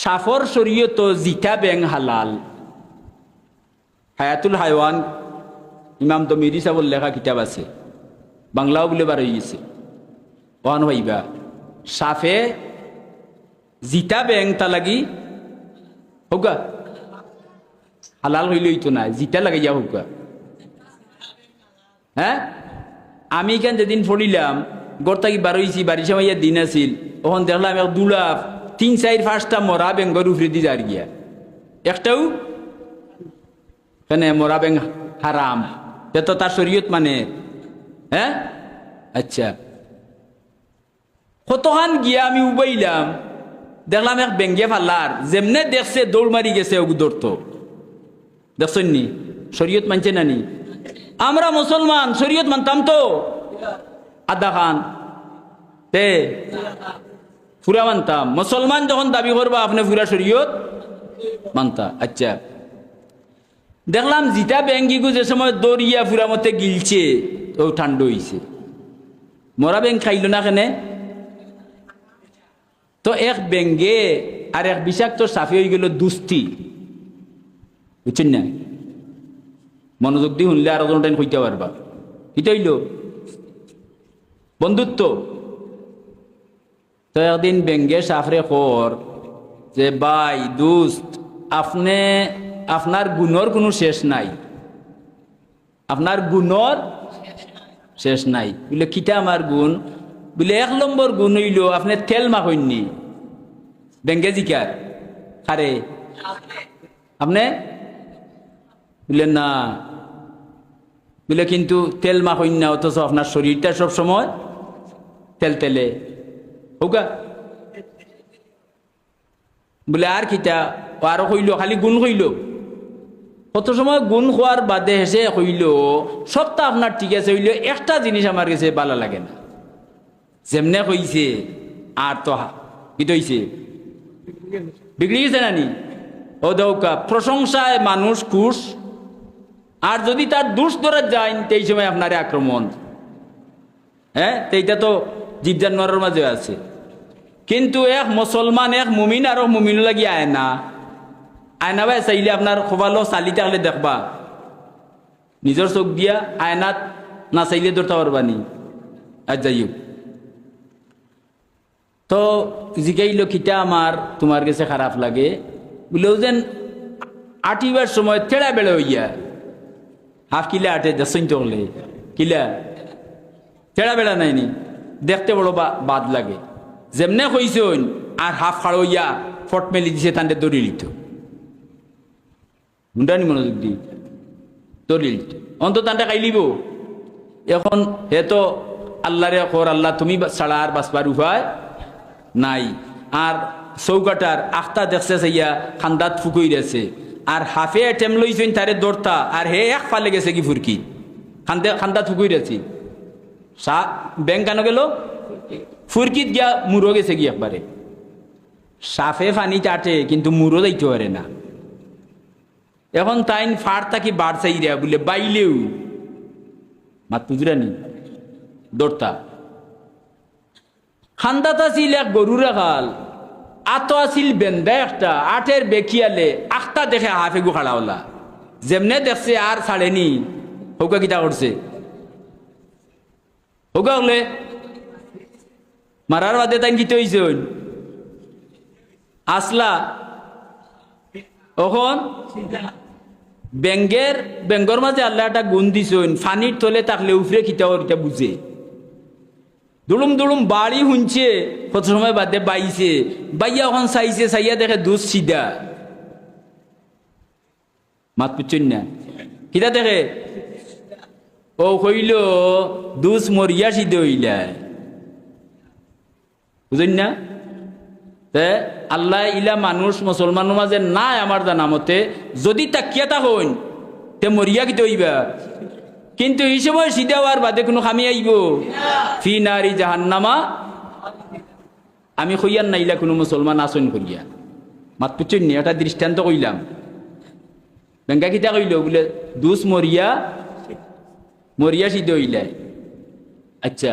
সাফর শরীয়ত জিতা ব্যাং হালাল। হায়াতুল হায়ওয়ান ইমাম তমিরি সাহেবের লেখা কিতাব আছে, বাংলাও বলে বার হয়ে গেছে। ওয়ান হইবা সাফে জিতা ব্যাং তা লাগি হোকা হালাল হইলেই তো না, জিতা লাগে যা হোকা। হ্যাঁ, আমি কেন যেদিন পড়িলাম গড় থাকি বার হয়েছি, বাড়ি সময় দিন আছিল, তখন দেখলাম এক দুলাভ 3-4-5টা মরা ব্যাঙ্গর উপরে দিয়ে যার গিয়া, একটাও কেন মরা ব্যাং হারাম, তো তার শরীয়ত মানে। হ্যাঁ আচ্ছা, কতখান গিয়া আমি উবাইলাম, দেখলাম এক ব্যাঙ্গে ফাল্লার, যেমনে দেখছে দৌড় মারি গেছে ওগু দৌড়তো। দেখছেন নি শরীয়ত মানছে না নি? আমরা মুসলমান শরীয়ত মানতাম তো আদা খান তে ফুরা মানতাম। মুসলমান যখন দাবি করবা আপনি ফুরা শরীয়ত মানতা। আচ্ছা, দেখলাম জিতা ব্যাঙ্গিগু যে সময় দৌড়িয়া ফুরা মতে গিলছে ও ঠান্ডা হইছে, মরা ব্যাং খাইল না কেনে? তো এক ব্যাঙ্গে আর এক বিষাক্ত সাফি হয়ে গেল দুস্তি, বুঝছেন না? মনোযোগ দিয়ে শুনলে আরো টাইম হইতে পারবা। এটা হইল বন্ধুত্ব। তো একদিন ব্যাঙ্গে সাফরে খর যে ভাই দুস্ত, আপনি আপনার গুণর কোনো শেষ নাই, আপনার গুণর শেষ নাই। বলে কিটা আমার গুণ? বলে 1 নম্বর গুণ হইল আপনি তেল মাখইনি। ব্যাঙ্গে জিকার আরে আপনি বললেন না, বলে কিন্তু তেল মাখইন না, অথচ আপনার শরীরটা সব সময় তেল তেলে হোকা। বলে আর কিটা? আরো কইল খালি গুণ কইল। কত সময় গুণ খোয়ার বাদে হেসে কইল সবটা আপনার ঠিক আছে, হইল একটা জিনিস আমার কাছে ভালো লাগে না। যেমনে কইছে আর তো কি হইছে, বিগড়ে গেছে নানি? ও দৌকা প্রশংসায় মানুষ খুশ, আর যদি তার দোষ ধরা যায় সেই সময় আপনারে আক্রমণ। হ্যাঁ, এইটা তো জীব জানোয়ারের মাঝে আছে। কিন্তু এক মুসলমান, এক মুমিন আর মুমিন লাগি আয়না, আয়না ভাই চাইলে আপনার খোবালো চালি থাকলে দেখবা, নিজের চোখ দিয়া আয়নাত না চাইলে ধরতে পারবানি। আর যাইও তো জিগাইল খিটা আমার তোমার কাছে খারাপ লাগে, বলেও যেন আটিবার সময় তেড়া বেড়ে হইয়া হাফ কিলা আটে দেখছেন তো হলে কিলা তেড়া বেড়া নাইনি, দেখতে বড় বাদ লাগে। যেমনে কইসন আর হাফ খাড় হইয়া ফট মেলি দিছে, তান্ডে দড়ি লিত হুন্ডানি মনোযোগ দি দড়ি লিত অন্ত তান্ডে খাইলিব। এখন হে তো আল্লাহরে খর, আল্লাহ তুমি ছাড়া আর বাঁচবার উপায় নাই। আর চৌকাটার আখতা দেখছে চাইয়া খান্দাত ফুকুই গেছে, আর হাফে টেম লইছেন তারে দৌড়তা, আর হে এক ফালে গেছে কি ফুরকি খান্দাত ফুকুই গেছি। ব্যাংক কেন গেল? ফুরকিত গিয়া মুরো গেছে কি একবারে। সাফে ফানি চাটে কিন্তু মুরো যাইতে পারে না। এখন তাইন ফাড় থাকি বাড় চাইরা বলে বাইলেও মাত পুজুরানি দৌড়তা। খান্দাত আছিল এক গরু রাখাল, আতো আছিল বেন্দা একটা, আটের বেকিয়ালে আখটা দেখে হাফে গু খাড়া হলা, যেমনে দেখছে আর ছাড়েনি। হৌকা কিটা করছে? হৌকা হলে মারার বাদে তাই কিতে হইছে আসলা। এখন ব্যাঙ্গর মাঝে আল্লাহ একটা গুণ দিছেন, ফানির তলে থাকলে উফরে খিতা ওটা বুঝে। দুলুম দুলুম বাড়ি শুনছে, কত সময় বাদে বাইছে, বাইয়া ওখান চাইছে, চাইয়া দেখে দুধ সিধা। মাত পুচ্ছেন না কিতা দেখে? ও কইল দুধ মরিয়া সিদ্ধ হইলা, বুঝেন না? আল্লাহ ইলা মানুষ মুসলমানের মাঝে নাই আমার জানা মতে, যদি তাকিয়া তা হইন তে মরিয়া কিতে হইবা। কিন্তু এই সময় সিধা হওয়ার বাদে কোনো খামি আইব ফি নারি জাহান্নামা। আমি কইয়ার নাইলা কোনো মুসলমান আসন করিয়া, মাত পুচ্ছেন নি? এটা দৃষ্টান্ত কইলাম। ব্যাঙ্গা কিতা কইল? বলে দুস মরিয়া সিদ্ধ হইলা। আচ্ছা,